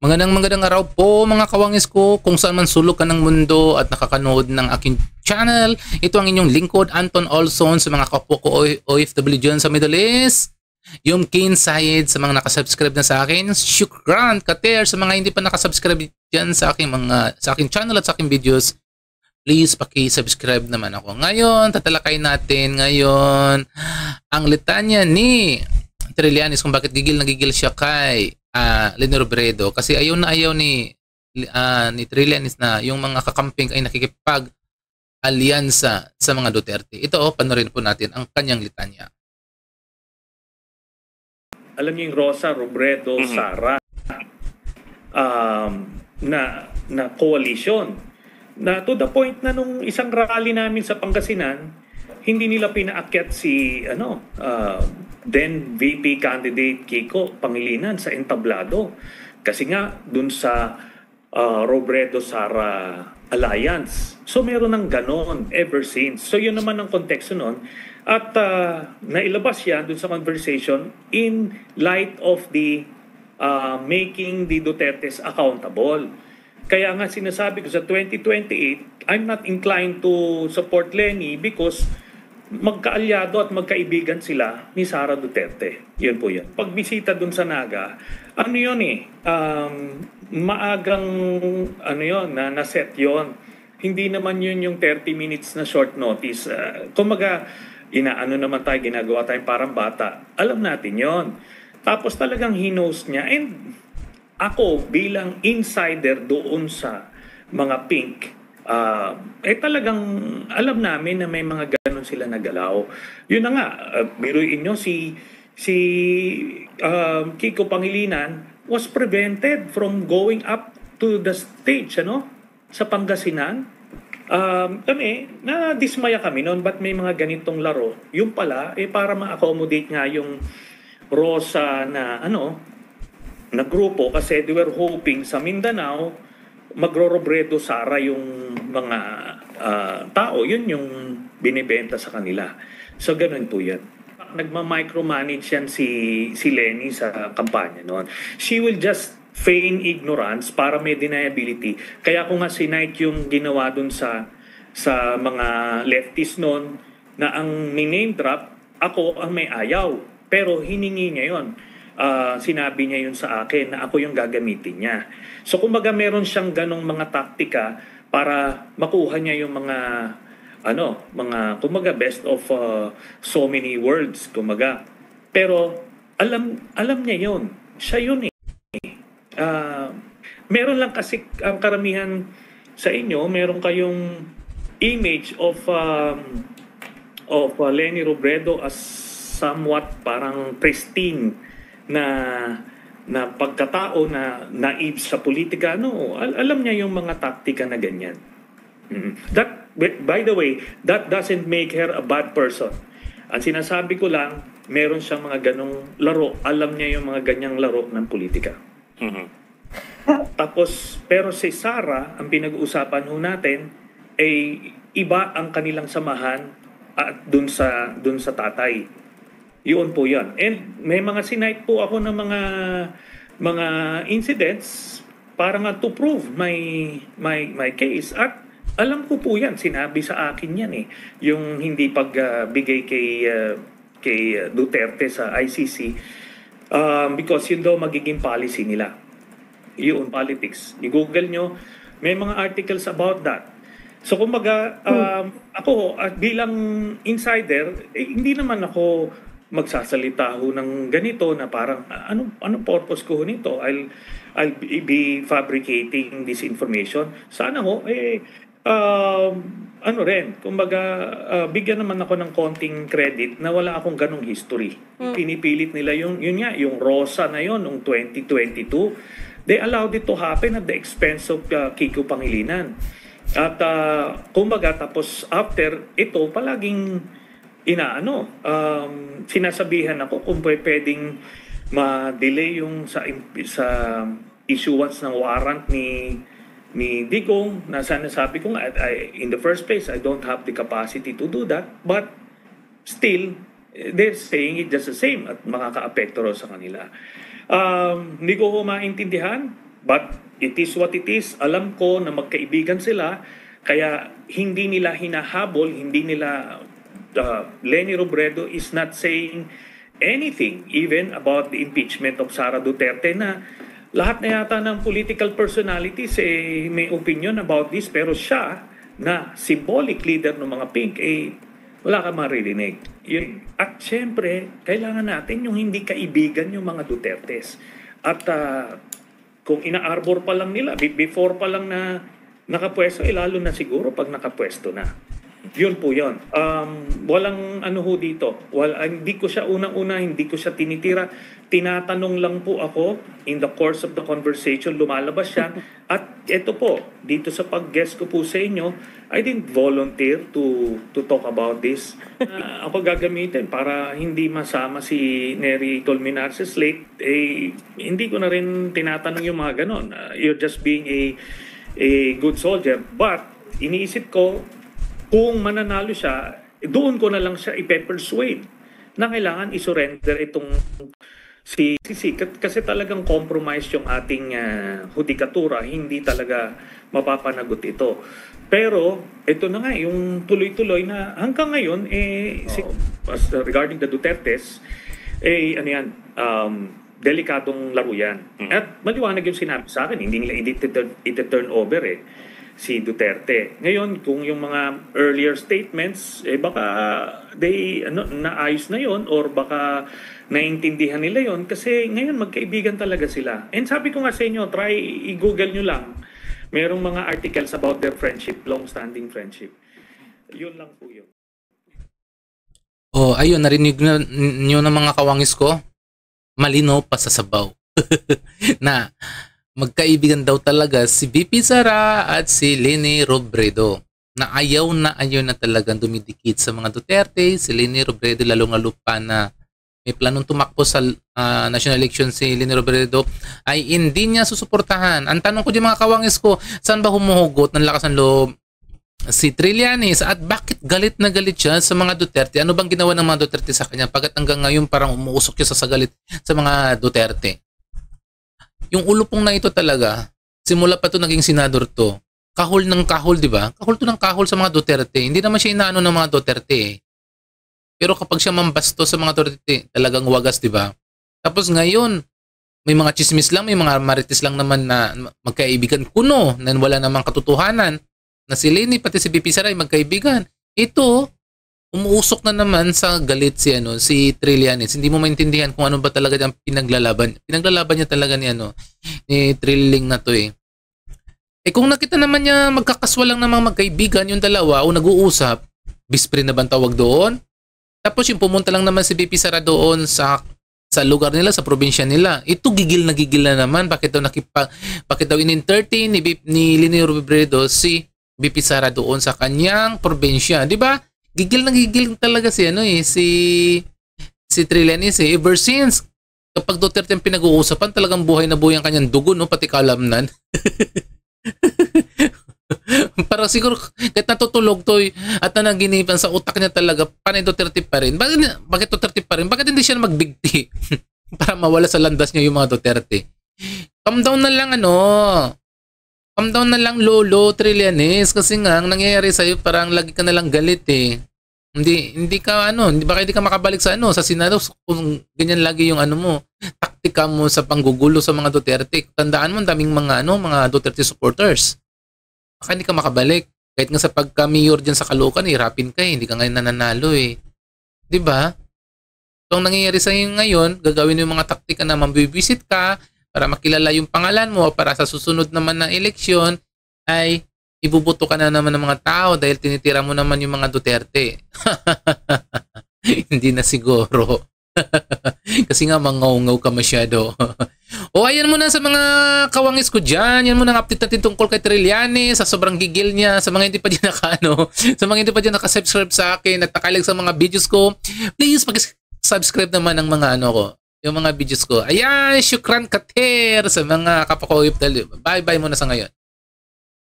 Magandang araw po mga kawangis ko kung saan man sulok ka ng mundo at nakakanood ng aking channel. Ito ang inyong lingkod, Anton Olson, sa mga kapwa ko OFW dyan sa Middle East. Yung Kin Sayed sa mga nakasubscribe na sa akin. Shukran Kater sa mga hindi pa nakasubscribe dyan sa aking channel at sa aking videos. Please paki-subscribe naman ako. Ngayon, tatalakay natin ngayon ang litanya ni Trillanes kung bakit gigil na gigil siya kay Leni Robredo kasi ayaw ni Trillanes na yung mga kakamping ay nakikipag-alyansa sa mga Duterte. Ito, panorin po natin ang kanyang litanya. Alam niyo yung Rosa, Robredo, Sara na coalition na to the point na nung isang rally namin sa Pangasinan, hindi nila pinaakyat si then VP candidate Kiko Pangilinan sa entablado kasi nga dun sa Robredo-Sara alliance. So meron ng ganon ever since. So yun naman ang konteksto nun. At nailabas yan dun sa conversation in light of the making the Dutertes accountable. Kaya nga sinasabi ko sa 2028, I'm not inclined to support Leni because magkaalyado at magkaibigan sila ni Sara Duterte. Yun po yan. Pagbisita dun sa Naga, ano yun maagang na-set yun. Hindi naman yun yung 30 minutes na short notice. Kumaga, ginagawa tayong parang bata. Alam natin yon. Tapos talagang hinos niya. And ako bilang insider doon sa mga pink, talagang alam namin na may mga ganon sila nagalaw. Yun na nga, biruin nyo si Kiko Pangilinan was prevented from going up to the stage sa Pangasinan. Kami, na-dismaya kami noon, ba't may mga ganitong laro? Yung pala, para ma-accommodate nga yung Rosa na grupo kasi they were hoping sa Mindanao magro-Robredo Sara yung mga tao, yun yung binibenta sa kanila. So ganun po yan. Nagma-micromanage yan si Leni sa kampanya noon. She will just feign ignorance para may deniability. Kaya kung nga sinight yung ginawa dun sa mga leftists noon na ang name drop, ako ang may ayaw. Pero hiningi niya yun. Sinabi niya yun sa akin na ako yung gagamitin niya. So kumbaga meron siyang ganong mga taktika para makuha niya yung mga kumbaga best of so many words kumbaga. Pero alam niya yun. Siya yun meron lang kasi ang karamihan sa inyo, meron kayong image of Leni Robredo as somewhat parang pristine na pagkatao na naive sa politika. No, alam niya yung mga taktika na ganyan. That, by the way, that doesn't make her a bad person. Ang sinasabi ko lang, meron siyang mga ganong laro. Alam niya yung mga ganyang laro ng politika. Tapos, pero si Sara, ang pinag-uusapan ho natin, ay iba ang kanilang samahan at dun sa tatay. Yun po yan. And may mga sinight po ako ng mga incidents para nga to prove my case. At alam ko po yan, sinabi sa akin yan yung hindi pagbigay kay Duterte sa ICC because yun daw magiging policy nila. Yun, politics. I-google nyo, may mga articles about that. So kumbaga, ako bilang insider, hindi naman ako magsasalita ho ng ganito na parang anong purpose ko nito? I'll be fabricating this information. Sana ho kumbaga bigyan naman ako ng konting credit na wala akong ganong history. Pinipilit nila yun nga, yung Rosa na yon noong 2022. They allowed it to happen at the expense of Kiko Pangilinan. At kumbaga tapos after ito palaging sinasabihan ako kung pwedeng ma-delay yung sa issuance ng warrant ni Digong na sabi ko nga in the first place I don't have the capacity to do that, but still they're saying it just the same at makakaapekto raw sa kanila. Hindi ko maintindihan But it is what it is. Alam ko na magkaibigan sila, kaya hindi nila hinahabol, hindi nila Leni Robredo is not saying anything even about the impeachment of Sara Duterte, na lahat na yata ng political personalities may opinion about this, pero siya na symbolic leader ng mga pink wala ka maririnig. Yun. At syempre, kailangan natin yung hindi kaibigan yung mga Dutertes. At kung ina-arbor pa lang nila, before pa lang na nakapwesto, lalo na siguro pag nakapwesto na. Yun po yun. Walang ano ho dito. Hindi ko siya unang-una, hindi ko siya tinitira. Tinatanong lang po ako in the course of the conversation, lumalabas siya. At ito po, dito sa pag-guest ko po sa inyo, I didn't volunteer to talk about this. Ako gagamitin para hindi masama si Nery Colmenar sa slate. Hindi ko na rin tinatanong yung mga ganon. You're just being a good soldier. But iniisip ko, kung mananalo siya, doon ko na lang siya i-persuade na kailangan isurrender itong si kasi talagang compromise yung ating hudikatura, hindi talaga mapapanagot ito. Pero ito na nga yung tuloy-tuloy na hanggang ngayon regarding the Dutertes ano yan, delikadong laro yan. At maliwanag yung sinabi sa akin, hindi nila i-turn over si Duterte. Ngayon, kung yung mga earlier statements, baka naayos na yon or baka naintindihan nila yon kasi ngayon magkaibigan talaga sila. And sabi ko nga sa inyo, try i-google nyo lang. Merong mga articles about their friendship, long-standing friendship. Yun lang po yun. Ayun, narinig nyo ng mga kawangis ko, malinaw pa sa sabaw. Na magkaibigan daw talaga si VP Sara at si Leni Robredo, na ayaw na talagang dumidikit sa mga Duterte. Si Leni Robredo lalong-lalo pa na may planong tumakbo sa national election si Leni Robredo ay hindi niya susuportahan. Ang tanong ko din mga kawangis ko, saan ba humuhugot ng lakas ng loob si Trillanes at bakit galit na galit siya sa mga Duterte? Ano bang ginawa ng mga Duterte sa kanya pagkat hanggang ngayon parang umuusok siya sa galit sa mga Duterte? Yung ulupong na ito talaga, simula pa to naging senador to, kahol ng kahol, di ba? Kahol to ng kahol sa mga Duterte. Hindi naman siya inaano ng mga Duterte. Pero kapag siya mambasto sa mga Duterte, talagang wagas, di ba? Tapos ngayon, may mga chismis lang, may mga marites lang naman na magkaibigan kuno, na wala namang katotohanan, na si Leni pati si VP Sara ay magkaibigan. Ito, umuusok na naman sa galit si Trillanes. Hindi mo maintindihan kung ano ba talaga ang pinaglalaban. Pinaglalaban niya talaga ni Trilling na to . Kung nakita naman niya magkakaswa lang namang magkaibigan yung dalawa o nag-uusap, bispre na bang tawag doon? Tapos yung pumunta lang naman si VP Sara doon sa lugar nila, sa probinsya nila. Ito gigil na naman. Bakit daw in-entertain ni Leni Robredo si VP Sara doon sa kanyang probinsya, di ba? Gigil talaga si Trillanes . Ever since kapag Duterte ang pinag-uusapan, talagang buhay na buhay ang kanyang dugo, no, pati kalamnan. Parang siguro kahit natutulog to at nanaginipan sa utak niya talaga, panay Duterte pa rin. Bakit Duterte pa rin? Bakit hindi siya magbigti para mawala sa landas niya yung mga Duterte? Calm down na lang Calm down na lang Lolo Trillanes, kasi nga ang nangyayari sa iyo parang lagi ka na lang galit . Hindi ka baka hindi ka makabalik sa sa Senado kung ganyan lagi yung mo, taktika mo sa panggugulo sa mga Duterte. Tandaan mo daming mga Duterte supporters. Baka hindi ka makabalik. Kahit nga sa pagka-mayor diyan sa Caloocan, hirapin ka hindi ka ngayon nananalo . 'Di ba? So ang nangyayari sa iyo ngayon, gagawin mo yung mga taktika na mambibisit ka para makilala yung pangalan mo, para sa susunod naman na eleksyon ay ibubuto ka na naman ng mga tao dahil tinitira mo naman yung mga Duterte. Hindi na siguro. Kasi nga mangaw-ngaw ka masyado. Ayan mo na sa mga kawangis ko dyan. Yan mo na ang update natin tungkol kay Trillanes, sa sobrang gigil niya, sa mga hindi pa dyan sa mga hindi pa dyan nakasubscribe sa akin at nakalag sa mga videos ko. Please mag-subscribe naman ng mga yung mga videos ko. Ayan, syukran kater sa mga kapwa ko. Bye-bye muna sa ngayon.